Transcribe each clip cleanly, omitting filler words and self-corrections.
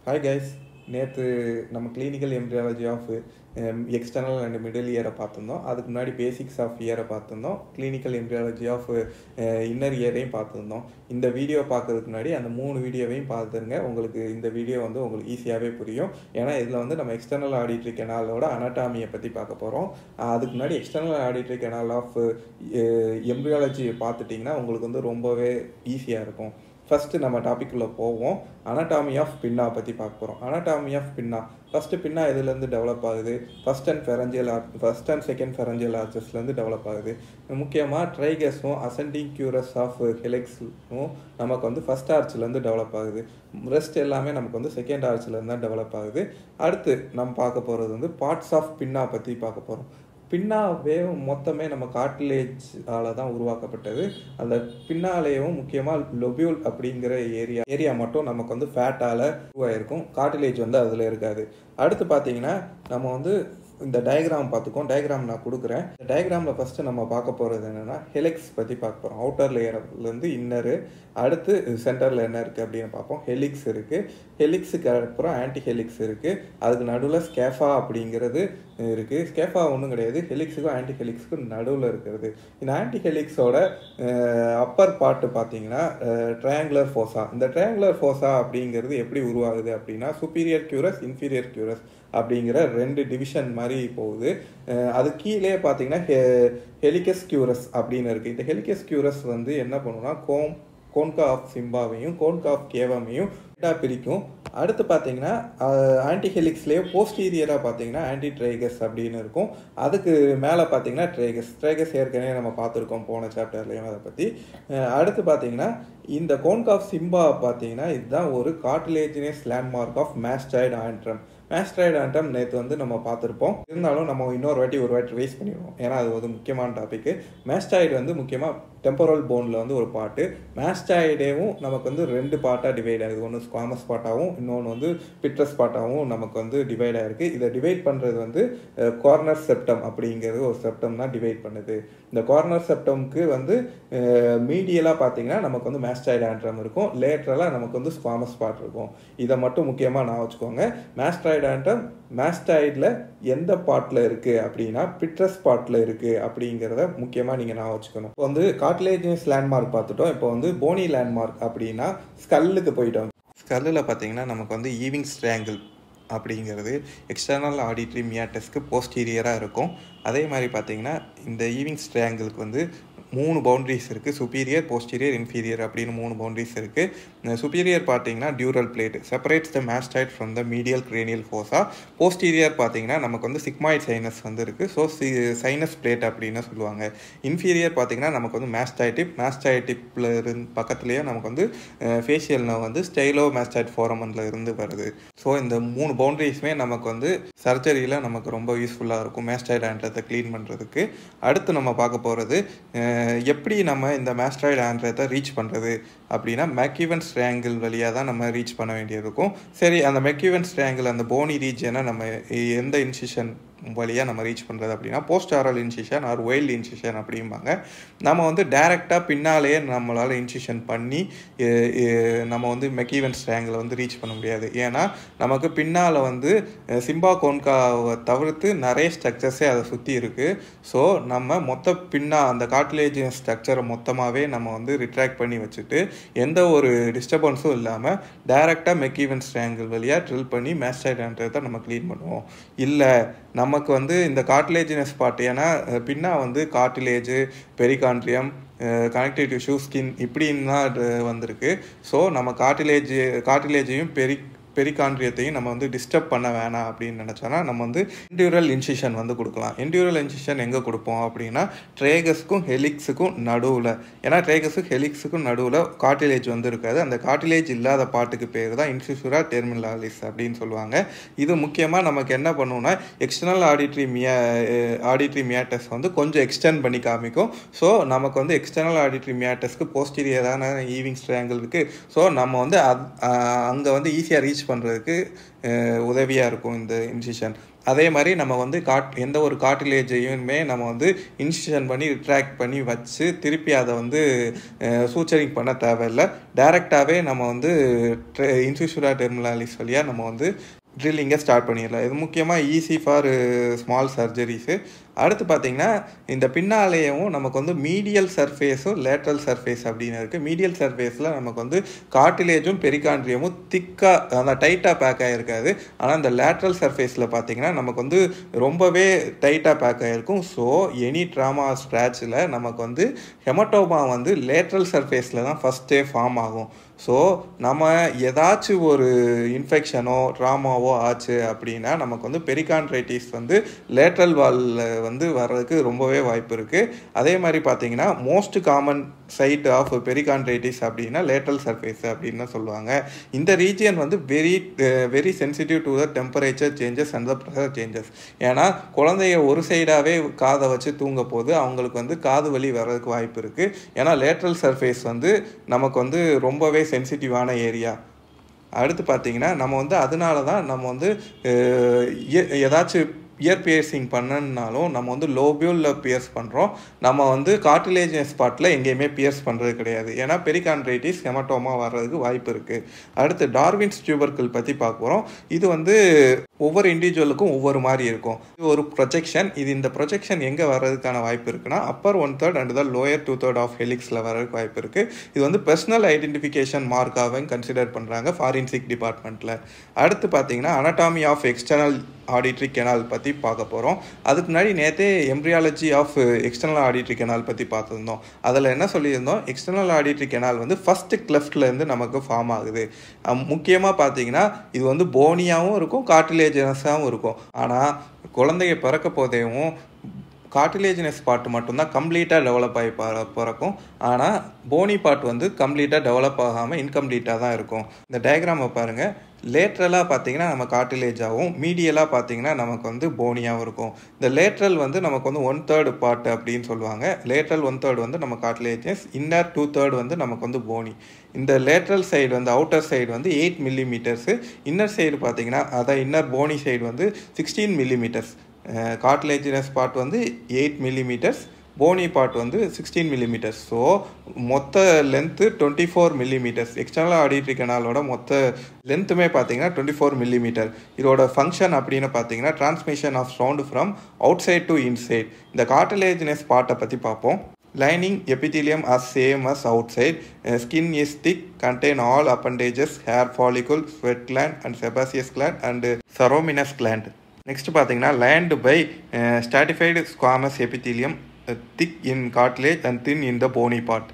Hi guys, நேற்று நம்ம clinical embryology of external and middle இயரை பார்த்துருந்தோம். அதுக்கு முன்னாடி பேசிக்ஸ் ஆஃப் இயரை பார்த்துருந்தோம். கிளினிக்கல் எம்ப்ரியாலஜி ஆஃப் இன்னர் இயரையும் பார்த்துருந்தோம். இந்த வீடியோ பார்க்கறதுக்கு முன்னாடி அந்த 3 வீடியோவையும் பார்த்துருங்க. உங்களுக்கு இந்த வீடியோ வந்து உங்களுக்கு ஈஸியாகவே புரியும். ஏன்னா இதில் வந்து நம்ம எக்ஸ்டர்னல் ஆடிட்ரி கெனாலோட அனாட்டாமியை பற்றி பார்க்க போகிறோம். அதுக்கு முன்னாடி external auditory canal of embryology பார்த்துட்டிங்கன்னா உங்களுக்கு வந்து ரொம்பவே ஈஸியாக இருக்கும். ஃபஸ்ட்டு நம்ம டாபிக்குள்ளே போவோம். அனாட்டாமி ஆஃப் பின்னா பற்றி பார்க்க போகிறோம். அனாட்டாமி ஆஃப் பின்னா ஃபஸ்ட்டு பின்னா எதுலேருந்து டெவலப் ஆகுது? ஃபஸ்ட் அண்ட் செகண்ட் ஃபெரஞ்சியல் ஆர்ச்சஸ்லேருந்து டெவலப் ஆகுது. முக்கியமாக ட்ரைகஸும் அசெண்டிங் கியூரஸ் ஆஃப் ஹெலிக்ஸும் நமக்கு வந்து ஃபஸ்ட் ஆர்ச்சிலேருந்து டெவலப் ஆகுது. ரெஸ்ட் எல்லாமே நமக்கு வந்து செகண்ட் ஆர்ச்சிலேருந்து தான் டெவலப் ஆகுது. அடுத்து நம்ம பார்க்க போகிறது வந்து பார்ட்ஸ் ஆஃப் பின்னா பற்றி பார்க்க போகிறோம். பின்னாவே மொத்தமே நம்ம கார்டிலேஜால் தான் உருவாக்கப்பட்டது. அந்த பின்னாலேயும் முக்கியமாக லொபியூல் அப்படிங்கிற ஏரியா மட்டும் நமக்கு வந்து ஃபேட்டால் உருவாயிருக்கும். கார்டிலேஜ் வந்து அதில் இருக்காது. அடுத்து பார்த்தீங்கன்னா நம்ம வந்து இந்த டயக்ராம் பார்த்துக்கோம். டயக்ராம் நான் கொடுக்குறேன். இந்த டயக்ராமில் ஃபஸ்ட்டு நம்ம பார்க்க போகிறது என்னென்னா ஹெலிக்ஸ் பற்றி பார்க்க போகிறோம். அவுட்டர் லேயர்லேருந்து இன்னரு, அடுத்து சென்டரில் என்ன இருக்குது அப்படின்னு பார்ப்போம். ஹெலிக்ஸ் இருக்குது. ஹெலிக்ஸுக்கு அப்புறம் ஆன்டி ஹெலிக்ஸ் இருக்குது. அதுக்கு நடுவில் ஸ்கேஃபா அப்படிங்கிறது இருக்குது. ஸ்கேஃபா ஒன்றும் கிடையாது, ஹெலிக்ஸுக்கும் ஆன்டி ஹெலிக்ஸுக்கும் நடுவில் இருக்கிறது. இந்த ஆன்டி ஹெலிக்ஸோட அப்பர் பார்ட்டு பார்த்தீங்கன்னா ட்ரையாங்குலர் ஃபோசா. இந்த ட்ரையாங்குலர் ஃபோசா அப்படிங்கிறது எப்படி உருவாகுது அப்படின்னா சுப்பீரியர் கியூரஸ், இன்ஃபீரியர் கியூரஸ் அப்படிங்கிற 2 டிவிஷன் மாதிரி போகுது. அது கீழே பார்த்தீங்கன்னா ஹெலிகஸ் கியூரஸ் அப்படின்னு இருக்குது. இந்த ஹெலிகஸ் கியூரஸ் வந்து என்ன பண்ணுன்னா கோன்கா ஆஃப் சிம்பாவையும் கோன்கா ஆஃப் கேவமையும் பிரிக்கும். அடுத்து பார்த்தீங்கன்னா ஆன்டி ஹெலிக்ஸ்லேயே போஸ்டீரியராக பார்த்தீங்கன்னா ஆன்டி ட்ரைகஸ் அப்படின்னு இருக்கும். அதுக்கு மேலே பார்த்தீங்கன்னா ட்ரைகஸ் ஏற்கனவே நம்ம பார்த்துருக்கோம் போன சாப்டர்லேயும் அதை பற்றி. அடுத்து பார்த்தீங்கன்னா இந்த கோன்கா ஆஃப் சிம்பா பார்த்தீங்கன்னா இதுதான் ஒரு cartilaginous landmark of mastoid antrum. Mastoid antrum நேற்று வந்து நம்ம பார்த்துருப்போம். இருந்தாலும் நம்ம ஒரு வாட்டி ரிவைஸ் பண்ணிடுவோம், ஏன்னா அது ஒரு முக்கியமான டாபிக். மாஸ்டாய்டு வந்து முக்கியமாக டெம்பரல் போனில் வந்து ஒரு பார்ட்டு. மாஸ்டாய்டேவும் நமக்கு வந்து 2 பார்ட்டாக டிவைட் ஆகுது. ஒன்று ஸ்குவாமஸ் பார்ட்டாகவும் இன்னொன்று வந்து பிட்ரஸ் பார்ட்டாகவும் நமக்கு வந்து டிவைட் ஆகிருக்கு. இதை டிவைட் பண்ணுறது வந்து கார்னர் செப்டம் அப்படிங்கிறது ஒரு செப்டம் தான் டிவைட் பண்ணுது. இந்த கார்னர் செப்டம்க்கு வந்து மீடியலாக பார்த்தீங்கன்னா நமக்கு வந்து மாஸ்டாய்டு ஆண்ட்ரம் இருக்கும், லேட்ரலாக நமக்கு வந்து ஸ்குவாமஸ் பார்ட் இருக்கும். இதை மட்டும் முக்கியமாக நான் வச்சுக்கோங்க. மாஸ்டாய்டு ஆண்ட்ரம் மாஸ்டாய்டில் எந்த பார்ட்டில் இருக்குது அப்படின்னா பிட்ரஸ் பார்ட்டில் இருக்குது அப்படிங்கிறத முக்கியமாக நீங்கள் நான் வச்சுக்கணும். இப்போ வந்து கார்டிலேஜினஸ் லேண்ட்மார்க் பார்த்துட்டோம். இப்போ வந்து போனி லேண்ட்மார்க் அப்படின்னா ஸ்கல்லுக்கு போயிட்டோம். ஸ்கல்லில் பார்த்தீங்கன்னா நமக்கு வந்து ஈவிங்ஸ் ட்ரையாங்கிள் அப்படிங்கிறது எக்ஸ்டர்னல் ஆடிட்ரி மியாட்டஸ்க்கு போஸ்டீரியராக இருக்கும். அதே மாதிரி பார்த்தீங்கன்னா இந்த ஈவிங்ஸ் ட்ரையாங்கிளுக்கு வந்து 3 பவுண்ட்ரிஸ் இருக்குது. சுப்பீரியர், போஸ்டீரியர், இன்ஃபீரியர் அப்படின்னு 3 பவுண்ட்ரிஸ் இருக்குது. சுப்பீரியர் பார்த்தீங்கன்னா dural plate separates the mastoid from the medial cranial fossa. Posterior பார்த்தீங்கன்னா நமக்கு வந்து சிக்மாய்ட் சைனஸ் வந்து இருக்குது. ஸோ சைனஸ் பிளேட் அப்படின்னு சொல்லுவாங்க. இன்ஃபீரியர் பார்த்தீங்கன்னா நமக்கு வந்து மாஸ்டாய்டிப்பில் பக்கத்துலேயே நமக்கு வந்து ஃபேஷியல் நர்வ் வந்து ஸ்டைலோ மாஸ்டாய்ட் ஃபோரமனில் இருந்து வருது. ஸோ இந்த 3 பவுண்ட்ரிஸுமே நமக்கு வந்து சர்ஜரியில் நமக்கு ரொம்ப யூஸ்ஃபுல்லாக இருக்கும் மாஸ்டாய்டு ஆண்ட்ரத்தை க்ளீன் பண்ணுறதுக்கு. அடுத்து நம்ம பார்க்க போகிறது எப்படி நம்ம இந்த மாஸ்டாய்டு ஆண்ட்ரத்தை ரீச் பண்ணுறது அப்படின்னா மெக்யூவன்ஸ் ட்ரையாங்கிள் வழியாக தான் நம்ம ரீச் பண்ண வேண்டியது இருக்கும். சரி, அந்த மெக்யூவன்ஸ் ட்ரையாங்கிள் அந்த போனி ரீஜனை நம்ம எந்த இன்சிஷன் வழியாக நம்ம ரீச் பண்ணுறது அப்படின்னா post aural incision or Wilde incision அப்படிம்பாங்க. நம்ம வந்து டைரெக்டாக பின்னாலேயே நம்மளால் இன்சிஷன் பண்ணி நம்ம வந்து மெக்யூவன்ஸ் ட்ரையாங்கிளை வந்து ரீச் பண்ண முடியாது. ஏன்னா நமக்கு பின்னால் வந்து சிம்பா கோன்காவை தவிர்த்து நிறைய ஸ்ட்ரக்சர்ஸே அதை சுற்றி இருக்குது. ஸோ நம்ம அந்த கார்டிலேஜியஸ் ஸ்ட்ரக்சரை மொத்தமாகவே நம்ம வந்து ரிட்ராக்ட் பண்ணி வச்சுட்டு எந்த ஒரு டிஸ்டர்பன்ஸும் இல்லாமல் டைரெக்டாக மெக்யூவன்ஸ் ட்ரையாங்கிள் வழியாக ட்ரில் பண்ணி மாஸ்டாய்டு ஆண்ட்ரத்தை நம்ம க்ளீன் பண்ணுவோம். இல்லை நமக்கு வந்து இந்த கார்டிலேஜினஸ் பார்ட், ஏன்னா பின்னா வந்து கார்டிலேஜு, பெரிகாண்ட்ரியம், கனெக்டிவ் டிஷ்யூ, ஸ்கின் இப்படின்னு தான் வந்திருக்கு. ஸோ நம்ம கார்டிலேஜையும் பெரிகாண்ட்ரியத்தையும் நம்ம வந்து டிஸ்டர்ப் பண்ண வேணாம் அப்படின்னு நினச்சோன்னா நம்ம வந்து என்டியூரல் இன்சிஷன் வந்து கொடுக்கலாம். என்டியூரல் இன்சிஷன் எங்கே கொடுப்போம் அப்படின்னா ட்ரேகஸுக்கும் ஹெலிக்ஸுக்கும் நடுவில். ஏன்னா ட்ரேகஸுக்கும் ஹெலிக்ஸுக்கும் நடுவில் கார்டிலேஜ் வந்து இருக்காது. அந்த கார்டிலேஜ் இல்லாத பாட்டுக்கு பேர் தான் இன்சிசுரா டெர்மினாலிஸ் அப்படின்னு சொல்லுவாங்க. இது முக்கியமாக நமக்கு என்ன பண்ணுவோம்னா எக்ஸ்டர்னல் ஆடிட்ரி மியாட்டஸ் வந்து கொஞ்சம் எக்ஸ்டெண்ட் பண்ணி காமிக்கும். ஸோ நமக்கு வந்து எக்ஸ்டர்னல் ஆடிட்ரி மியாட்டஸ்க்கு போஸ்டீரியரான ஈவிங்ஸ் ட்ரையாங்கிள் இருக்குது. ஸோ நம்ம வந்து அங்கே வந்து ஈஸியாக ரீச் பண்ணுறதுக்கு உதவியாக இருக்கும் இந்த இன்சிஷன். அதே மாதிரி நம்ம வந்து எந்த ஒரு கார்டிலேஜையுமே நம்ம வந்து இன்சிஷன் பண்ணி ரிட்ராக்ட் பண்ணி வச்சு திருப்பி அதை வந்து சூச்சரிங் பண்ண தேவையில்லை. டைரெக்டாகவே நம்ம வந்து இன்ஃபியூஷுரா டெர்மினாலிஸ் வழியாக நம்ம வந்து ட்ரில்லிங்கை ஸ்டார்ட் பண்ணிடலாம். இது முக்கியமாக ஈஸி ஃபார் ஸ்மால் சர்ஜரிஸு. அடுத்து பார்த்திங்கன்னா இந்த பின்னாலேயும் நமக்கு வந்து மீடியல் சர்ஃபேஸும் லேட்ரல் சர்ஃபேஸ் அப்படின்னு இருக்குது. மீடியல் சர்ஃபேஸில் நமக்கு வந்து கார்டிலேஜும் பெரிகாண்ட்ரியமும் திக்காக அந்த டைட்டாக பேக் ஆகிருக்காது. ஆனால் இந்த லேட்ரல் சர்ஃபேஸில் பார்த்திங்கன்னா நமக்கு வந்து ரொம்பவே டைட்டாக பேக் ஆகிருக்கும். ஸோ எனி ட்ராமா ஸ்க்ராட்சில் நமக்கு வந்து ஹெமட்டோமா வந்து லேட்ரல் சர்ஃபேஸில் தான் ஃபஸ்ட்டே ஃபார்ம் ஆகும். ஸோ நம்ம ஏதாச்சும் ஒரு இன்ஃபெக்ஷனோ ட்ராமாவோ ஆச்சு அப்படின்னா நமக்கு வந்து பெரிகாண்ட்ரைட்டிஸ் வந்து லேட்ரல் வாலில் வந்து வர்றதுக்கு ரொம்பவே வாய்ப்பு இருக்குது. அதே மாதிரி பார்த்தீங்கன்னா மோஸ்ட் காமன் சைட் ஆஃப் பெரிகாண்ட்ரைட்டிஸ் அப்படின்னா லேட்ரல் சர்ஃபேஸ் அப்படின்னு தான் சொல்லுவாங்க. இந்த ரீஜியன் வந்து very sensitive to the temperature changes and the pressure changes. ஏன்னா குழந்தைய ஒரு சைடாகவே காதை வச்சு தூங்க போது அவங்களுக்கு வந்து காது வலி வர்றதுக்கு வாய்ப்பு இருக்குது. ஏன்னா லேட்ரல் சர்ஃபேஸ் வந்து நமக்கு வந்து ரொம்பவே சென்சிட்டிவான ஏரியா. அடுத்து பார்த்தீங்கன்னா நம்ம வந்து அதனால தான் நம்ம வந்து ஏதாச்சும் இயர் பியர்சிங் பண்ணனாலும் நம்ம வந்து லோபியூலில் பியர்ஸ் பண்ணுறோம். நம்ம வந்து கார்டிலேஜியஸ் ஸ்பாட்டில் எங்கேயுமே பியர்ஸ் பண்ணுறது கிடையாது. ஏன்னா பெரிகாண்ட்ரைட்டிஸ் ஹெமட்டோமா வர்றதுக்கு வாய்ப்பு இருக்குது. அடுத்து டார்வின்ஸ் டியூபர்கிள் பற்றி பார்க்க போகிறோம். இது வந்து ஒவ்வொரு இண்டிவிஜுவலுக்கும் ஒவ்வொரு மாதிரி இருக்கும். இது ஒரு ப்ரொஜெக்ஷன். இந்த ப்ரொஜெக்ஷன் எங்கே வர்றதுக்கான வாய்ப்பு இருக்குன்னா upper 1/3 and the lower 2/3 of ஹெலிக்ஸில் வர்றதுக்கு வாய்ப்பு இருக்குது. இது வந்து பர்சனல் ஐடென்டிஃபிகேஷன் மார்க்காகவும் கன்சிடர் பண்ணுறாங்க ஃபாரின்சிக் டிபார்ட்மெண்ட்டில். அடுத்து பார்த்தீங்கன்னா anatomy of external auditory canal பற்றி பார்க்க போகிறோம். அதுக்கு முன்னாடி நேற்றே embryology of external auditory canal பற்றி பார்த்துருந்தோம். அதில் என்ன சொல்லியிருந்தோம், எக்ஸ்டர்னல் ஆடிட்ரி கெனால் வந்து ஃபஸ்ட்டு கிளெஃப்ட்லேருந்து நமக்கு ஃபார்ம் ஆகுது. முக்கியமாக பார்த்தீங்கன்னா இது வந்து போனியாகவும் இருக்கும், கார்டிலேஜனஸாகவும் இருக்கும். ஆனால் குழந்தைய பிறக்க போதையும் கார்டிலேஜினஸ் பார்ட் மட்டும்தான் கம்ப்ளீட்டாக டெவலப் ஆகி பிறக்கும். ஆனால் போனி பார்ட் வந்து கம்ப்ளீட்டாக டெவலப் ஆகாமல் இன்கம்ப்ளீட்டாக தான் இருக்கும். இந்த டயக்ராமை பாருங்கள். லேட்ரலாக பார்த்தீங்கன்னா நம்ம கார்டிலேஜாகவும், மீடியலாக பார்த்தீங்கன்னா நமக்கு வந்து போனியாகவும் இருக்கும். இந்த லேட்ரல் வந்து நமக்கு வந்து 1/3 பார்ட் அப்படின்னு சொல்லுவாங்க. லேட்ரல் 1/3 வந்து நம்ம கார்டிலேஜஸ், இன்னர் 2/3 வந்து நமக்கு வந்து போனி. இந்த லேட்ரல் சைடு வந்து அவுட்டர் சைடு வந்து 8 மில்லிமீட்டர்ஸு, இன்னர் சைடு பார்த்தீங்கன்னா அதான் இன்னர் போனி சைடு வந்து 16 மில்லிமீட்டர்ஸ். கார்டிலேஜினஸ் பார்ட் வந்து 8 மில்லிமீட்டர்ஸ், போனி பார்ட் வந்து 16 மில்லிமீட்டர்ஸ். ஸோ மொத்த லென்த்து 24 மில்லிமீட்டர்ஸ். எக்ஸ்டர்னல் ஆடிட்ரி கெனாலோட மொத்த லென்த்துமே பார்த்தீங்கன்னா 24 மில்லிமீட்டர். இதோட ஃபங்க்ஷன் அப்படின்னு பார்த்தீங்கன்னா transmission of sound from outside to inside. இந்த கார்டிலேஜினஸ் பார்ட்டை பற்றி பார்ப்போம். Lining epithelium are same as outside. Skin is thick, contain all appendages, hair follicle, sweat gland and sebaceous gland and cerominous gland. Next பார்த்தீங்கன்னா lined by stratified squamous epithelium, thick in cartilage and thin in the bony part.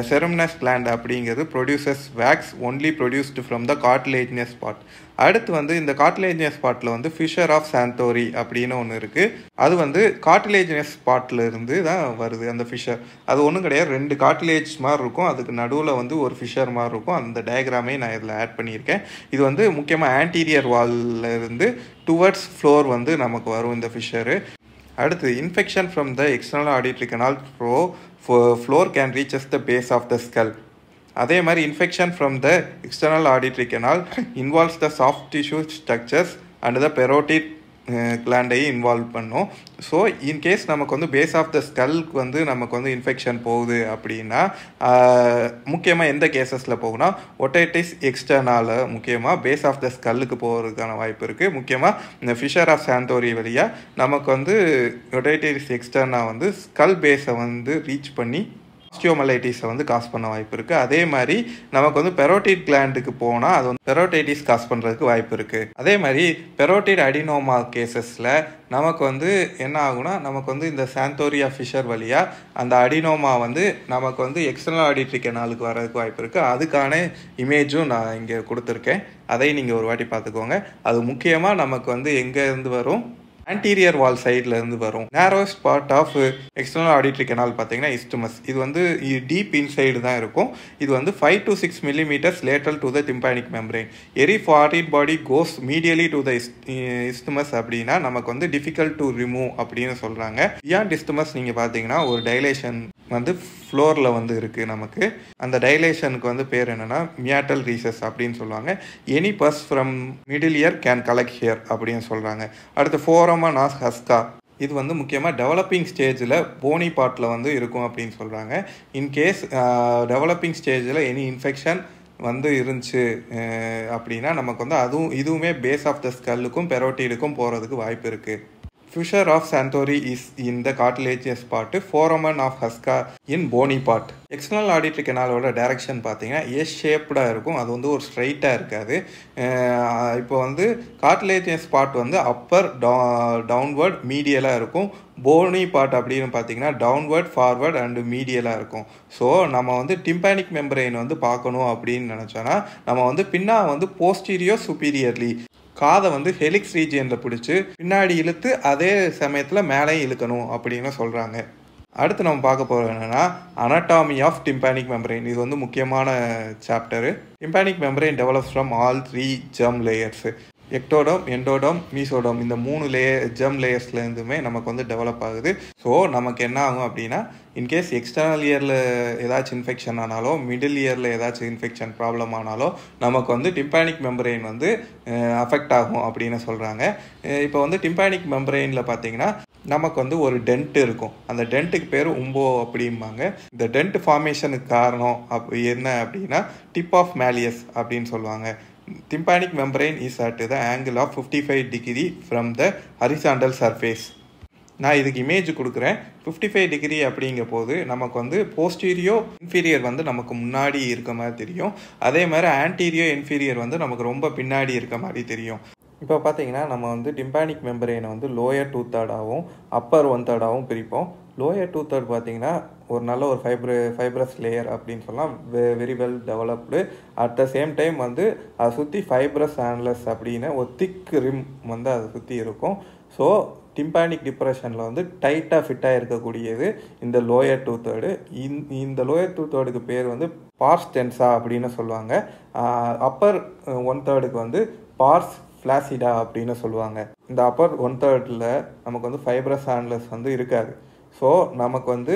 Cerominous gland அப்படிங்கிறது produces wax only produced from the cartilaginous part. அடுத்து வந்து இந்த cartilaginous பார்ட்டில் வந்து Fisher of சாந்தோரி அப்படின்னு ஒன்று இருக்குது. அது வந்து கார்டிலேஜினஸ் பார்ட்டில் இருந்து தான் வருது அந்த ஃபிஷர். அது ஒன்றும் கிடையாது, 2 கார்டிலேஜ் மாதிரி இருக்கும், அதுக்கு நடுவில் வந்து ஒரு ஃபிஷர் மாதிரி இருக்கும். அந்த டயக்ராமே நான் இதில் ஆட் பண்ணியிருக்கேன். இது வந்து முக்கியமாக ஆன்டீரியர் வாலில் இருந்து டுவர்ட்ஸ் ஃப்ளோர் வந்து நமக்கு வரும் இந்த ஃபிஷரு. அடுத்து infection from the external auditory canal floor can reaches the base of the skull. அதே மாதிரி infection from the external auditory canal involves the soft tissue structures and the parotid கிளாண்டையும் involve பண்ணும். So in case நமக்கு வந்து base of த ஸ்கல்க்கு வந்து நமக்கு வந்து infection போகுது அப்படின்னா முக்கியமாக எந்த கேசஸில் போகுனா ஒட்டைட்டிஸ் எக்ஸ்டர்னால் முக்கியமாக பேஸ் ஆஃப் த ஸ்கல்லுக்கு போகிறதுக்கான வாய்ப்பு இருக்குது. முக்கியமாக இந்த ஃபிஷர் ஆஃப் சாந்தோரி வழியாக நமக்கு வந்து ஒட்டைட்டிஸ் எக்ஸ்டர்னா வந்து ஸ்கல் பேஸை வந்து ரீச் பண்ணி ஆஸ்டியோமலைட்டிஸை வந்து காஸ் பண்ண வாய்ப்பு இருக்குது. அதே மாதிரி நமக்கு வந்து பெரோட்டிட் கிளாண்டுக்கு போனால் அது வந்து பெரோடைட்டிஸ் காஸ் பண்ணுறதுக்கு வாய்ப்பு இருக்குது. அதே மாதிரி பெரோட்டிட் அடினோமா கேசஸில் நமக்கு வந்து என்ன ஆகுனா நமக்கு வந்து இந்த சாந்தோரியா ஃபிஷர் வழியாக அந்த அடினோமா வந்து நமக்கு வந்து எக்ஸ்டர்னல் ஆடிட்ரி கெனாலுக்கு வர்றதுக்கு வாய்ப்பு இருக்குது. அதுக்கான இமேஜும் நான் இங்கே கொடுத்துருக்கேன், அதை நீங்கள் ஒரு வாட்டி பார்த்துக்கோங்க. அது முக்கியமாக நமக்கு வந்து எங்கேருந்து வரும், ஆன்டீரியர் வால் சைடில் இருந்து வரும். Narrowest part of external auditory canal பார்த்தீங்கன்னா இஸ்துமஸ். இது வந்து டீப் இன்சைடு தான் இருக்கும். இது வந்து 5 to 6 millimetres lateral to the tympanic membrane. Any foreign body goes medially to the isthmus அப்படின்னா நமக்கு வந்து டிஃபிகல்ட் டு ரிமூவ் அப்படின்னு சொல்கிறாங்க. பியாண்ட் இஸ்துமஸ் நீங்கள் பார்த்தீங்கன்னா ஒரு டைலேஷன் வந்து ஃப்ளோரில் வந்து இருக்குது நமக்கு. அந்த டைலேஷனுக்கு வந்து பேர் என்னென்னா மியாட்டல் ரீசஸ் அப்படின்னு சொல்லுவாங்க. Any bus from middle year can collect here அப்படின்னு சொல்கிறாங்க. அடுத்து ஃபோரமா நாஸ் ஹஸ்கா, இது வந்து முக்கியமாக டெவலப்பிங் ஸ்டேஜில் போனி பார்ட்டில் வந்து இருக்கும் அப்படின்னு சொல்கிறாங்க. இன்கேஸ் டெவலப்பிங் ஸ்டேஜில் எனி இன்ஃபெக்ஷன் வந்து இருந்துச்சு அப்படின்னா நமக்கு வந்து இதுவுமே பேஸ் ஆஃப் த ஸ்கல்லுக்கும் பெரோட்டிடுக்கும் போகிறதுக்கு வாய்ப்பு இருக்குது. Fissure of Santori is in the cartilaginous part, foramen of Huska in bony part. External auditory கெனாலோட டைரக்ஷன் பார்த்தீங்கன்னா எஸ் ஷேப்டாக இருக்கும், அது வந்து ஒரு ஸ்ட்ரைட்டாக இருக்காது. இப்போ வந்து கார்டிலேஜியஸ் பார்ட் வந்து அப்பர் டவுன்வர்ட் மீடியலாக இருக்கும். போனி பார்ட் அப்படின்னு பார்த்தீங்கன்னா டவுன்வர்ட் ஃபார்வர்ட் அண்டு மீடியலாக இருக்கும். ஸோ நம்ம வந்து டிம்பானிக் மெம்பரைன் வந்து பார்க்கணும் அப்படின்னு நினச்சோன்னா நம்ம வந்து பின்னா வந்து போஸ்டீரியோ சுப்பீரியர்லி காதை வந்து ஹெலிக்ஸ் ரீஜியனில் பிடிச்சி பின்னாடி இழுத்து அதே சமயத்தில் மேலேயும் இழுக்கணும் அப்படின்னு சொல்கிறாங்க. அடுத்து நம்ம பார்க்க போகிறது என்னென்னா அனாட்டாமி ஆஃப் டிம்பானிக் மெம்பரைன். இது வந்து முக்கியமான chapter. Tympanic membrane develops from all 3 germ layers. Ectoderm, endoderm, mesoderm, இந்த 3 ஜெர்ம் லேயர்ஸ்லேருந்துமே நமக்கு வந்து டெவலப் ஆகுது. ஸோ நமக்கு என்ன ஆகும் அப்படின்னா இன்கேஸ் எக்ஸ்டர்னல் இயரில் ஏதாச்சும் இன்ஃபெக்ஷன் ஆனாலோ மிடில் இயரில் ஏதாச்சும் இன்ஃபெக்ஷன் ப்ராப்ளம் ஆனாலோ நமக்கு வந்து டிம்பானிக் மெம்பரைன் வந்து அஃபெக்ட் ஆகும் அப்படின்னு சொல்கிறாங்க. இப்போ வந்து டிம்பானிக் மெம்பரைனில் பார்த்தீங்கன்னா நமக்கு வந்து ஒரு டென்ட் இருக்கும். அந்த டென்ட்டுக்கு பேர் உம்போ அப்படிம்பாங்க. இந்த டென்ட் ஃபார்மேஷனுக்கு காரணம் என்ன அப்படின்னா டிப் ஆஃப் மேலியஸ் அப்படின்னு சொல்லுவாங்க. Tympanic membrane is at the angle of 55 degree from the horizontal surface. நான் இதுக்கு இமேஜ் கொடுக்குறேன். 55 டிகிரி அப்படிங்க போது நமக்கு வந்து போஸ்டீரியோ இன்ஃபீரியர் வந்து நமக்கு முன்னாடி இருக்க மாதிரி தெரியும். அதே மாதிரி ஆன்டீரியோ இன்ஃபீரியர் வந்து நமக்கு ரொம்ப பின்னாடி இருக்க மாதிரி தெரியும். இப்போ பார்த்தீங்கன்னா நம்ம வந்து டிம்பானிக் மெம்பரைனை வந்து லோயர் 2/3 அப்பர் 1/3 பிரிப்போம். லோயர் 2/3 பார்த்தீங்கன்னா ஒரு நல்ல ஒரு ஃபைப்ரஸ் லேயர் அப்படின்னு சொல்லலாம், very well developed. At the same time வந்து அதை சுற்றி ஃபைப்ரஸ் ஆன்லஸ் அப்படின்னு ஒரு திக் ரிம் வந்து அதை சுற்றி இருக்கும். ஸோ டிம்பானிக் டிப்ரெஷனில் வந்து டைட்டாக ஃபிட்டாக இருக்கக்கூடியது இந்த லோயர் 2/3. இந்த லோயர் 2/3க்கு பேர் வந்து பார்ஸ் டென்சா அப்படின்னு சொல்லுவாங்க. அப்பர் 1/3க்கு வந்து பார்ஸ் ஃப்ளாசிடா அப்படின்னு சொல்லுவாங்க. இந்த அப்பர் 1/3ல் நமக்கு வந்து ஃபைப்ரஸ் ஆன்லஸ் வந்து இருக்காது. ஸோ நமக்கு வந்து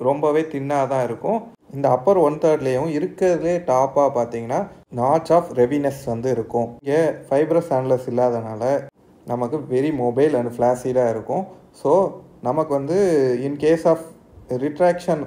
ரொம்பவே தின்னாக தான் இருக்கும். இந்த அப்பர் 1/3லேயும் இருக்கிறதுலே டாப்பாக பார்த்தீங்கன்னா நாச் ஆஃப் ரெவினஸ் வந்து இருக்கும். இங்கே ஃபைப்ரஸ் ஆன்லஸ் இல்லாதனால நமக்கு வெரி மொபைல் அண்ட் ஃப்ளாசிடாக இருக்கும். ஸோ நமக்கு வந்து in case of retraction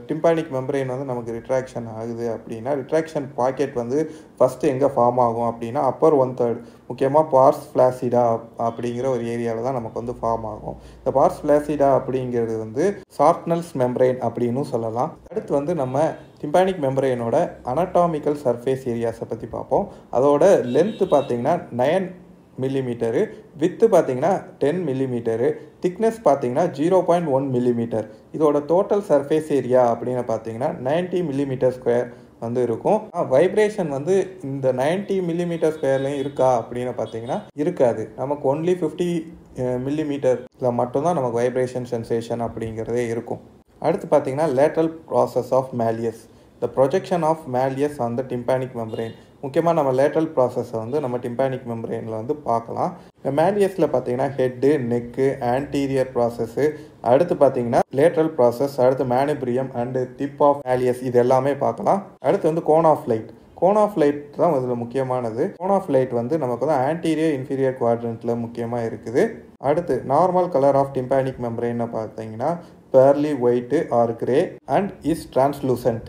tympanic membrane வந்து நமக்கு ரிட்ராக்ஷன் ஆகுது அப்படின்னா ரிட்ராக்ஷன் பாக்கெட் வந்து ஃபஸ்ட்டு எங்கே ஃபார்ம் ஆகும் அப்படின்னா அப்பர் 1/3 முக்கியமாக பார்ஸ் ஃப்ளாசிடா அப்படிங்கிற ஒரு ஏரியாவில் தான் நமக்கு வந்து ஃபார்ம் ஆகும். இந்த பார்ஸ் ஃப்ளாசிடா அப்படிங்கிறது வந்து சார்ட்னல்ஸ் மெம்பரைன் அப்படின்னு சொல்லலாம். அடுத்து வந்து நம்ம டிம்பானிக் மெம்பரைனோட அனட்டாமிக்கல் சர்ஃபேஸ் ஏரியாஸை பற்றி பார்ப்போம். அதோட லென்த்து பார்த்தீங்கன்னா 9 மில்லிமீட்டரு, வித்து பார்த்தீங்கன்னா 10 மில்லிமீட்டரு, திக்னஸ் பார்த்தீங்கன்னா 0.1 மில்லிமீட்டர். இதோட டோட்டல் சர்ஃபேஸ் ஏரியா அப்படின்னு பார்த்தீங்கன்னா 90 மில்லிமீட்டர் ஸ்கொயர் வந்து இருக்கும். வைப்ரேஷன் வந்து இந்த 90 மில்லிமீட்டர் ஸ்கொயர்லையும் இருக்கா அப்படின்னு பார்த்தீங்கன்னா இருக்காது. நமக்கு ஒன்லி 50 மில்லிமீட்டரில் மட்டும்தான் நமக்கு வைப்ரேஷன் சென்சேஷன் அப்படிங்கிறதே இருக்கும். அடுத்து பார்த்தீங்கன்னா lateral process of malleus, the projection of malleus on the tympanic membrane. முக்கியமாக நம்ம லேட்ரல் ப்ராசஸை வந்து நம்ம டிம்பானிக் மெம்பரைனில் வந்து பார்க்கலாம். இந்த மேலியஸில் பார்த்தீங்கன்னா ஹெட்டு, நெக்கு, ஆன்டீரியர் ப்ராசஸ்ஸு, அடுத்து பார்த்தீங்கன்னா லேட்ரல் ப்ராசஸ், அடுத்து manubrium and tip of malleus, இது எல்லாமே பார்க்கலாம். அடுத்து வந்து cone of light. Cone of light தான் இதில் முக்கியமானது. கோன் ஆஃப் லைட் வந்து நமக்கு வந்து ஆன்டீரியர் இன்ஃபீரியர் குவாட்ரண்ட்டில் முக்கியமாக இருக்குது. அடுத்து நார்மல் கலர் ஆஃப் டிம்பானிக் மெம்பரைன்னு பார்த்தீங்கன்னா pearly white or grey and is translucent.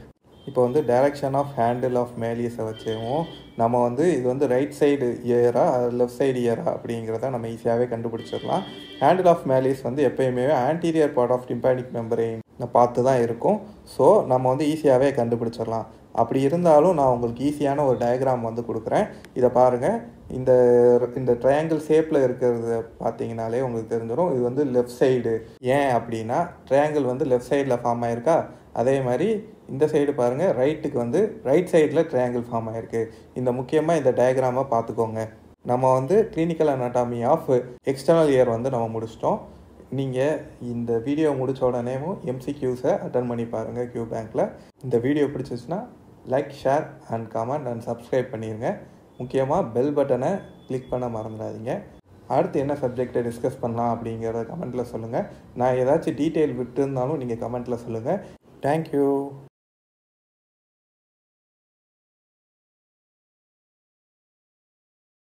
இப்போ வந்து டைரக்ஷன் ஆஃப் ஹேண்டில் ஆஃப் மேலியஸை வச்சுவோம். நம்ம வந்து இது வந்து ரைட் சைடு இயரா லெஃப்ட் சைடு இயரா அப்படிங்கிறத நம்ம ஈஸியாகவே கண்டுபிடிச்சிடலாம். ஹேண்டில் ஆஃப் மேலியஸ் வந்து எப்போயுமே anterior part of tympanic membrane பார்த்து தான் இருக்கும். ஸோ நம்ம வந்து ஈஸியாகவே கண்டுபிடிச்சிடலாம். அப்படி இருந்தாலும் நான் உங்களுக்கு ஈஸியான ஒரு டயக்ராம் வந்து கொடுக்குறேன். இதை பாருங்கள். இந்த ட்ரையாங்கிள் ஷேப்பில் இருக்கிறத பார்த்தீங்கனாலே உங்களுக்கு தெரிஞ்சிடும். இது வந்து லெஃப்ட் சைடு. ஏன் அப்படின்னா ட்ரையாங்கிள் வந்து லெஃப்ட் சைடில் ஃபார்ம் ஆகிருக்கா, அதே மாதிரி இந்த சைடு பாருங்கள், ரைட்டுக்கு வந்து ரைட் சைடில் ட்ரையாங்கிள் ஃபார்ம் ஆகிருக்கு. இந்த முக்கியமாக இந்த டயக்ராமை பார்த்துக்கோங்க. நம்ம வந்து clinical anatomy of external ear வந்து நம்ம முடிச்சிட்டோம். நீங்கள் இந்த வீடியோ முடித்த உடனேவும் எம்சிக்யூஸை அட்டன் பண்ணி பாருங்கள் கியூ பேங்க்கில். இந்த வீடியோ பிடிச்சிச்சுன்னா like, share and comment and subscribe பண்ணிடுங்க. முக்கியமாக பெல் பட்டனை கிளிக் பண்ண மறந்துடாதீங்க. அடுத்து என்ன சப்ஜெக்டை டிஸ்கஸ் பண்ணலாம் அப்படிங்கிறத கமெண்ட்டில் சொல்லுங்கள். நான் ஏதாச்சும் டீட்டெயில் விட்டுருந்தாலும் நீங்கள் கமெண்ட்டில் சொல்லுங்கள். தேங்க்யூ.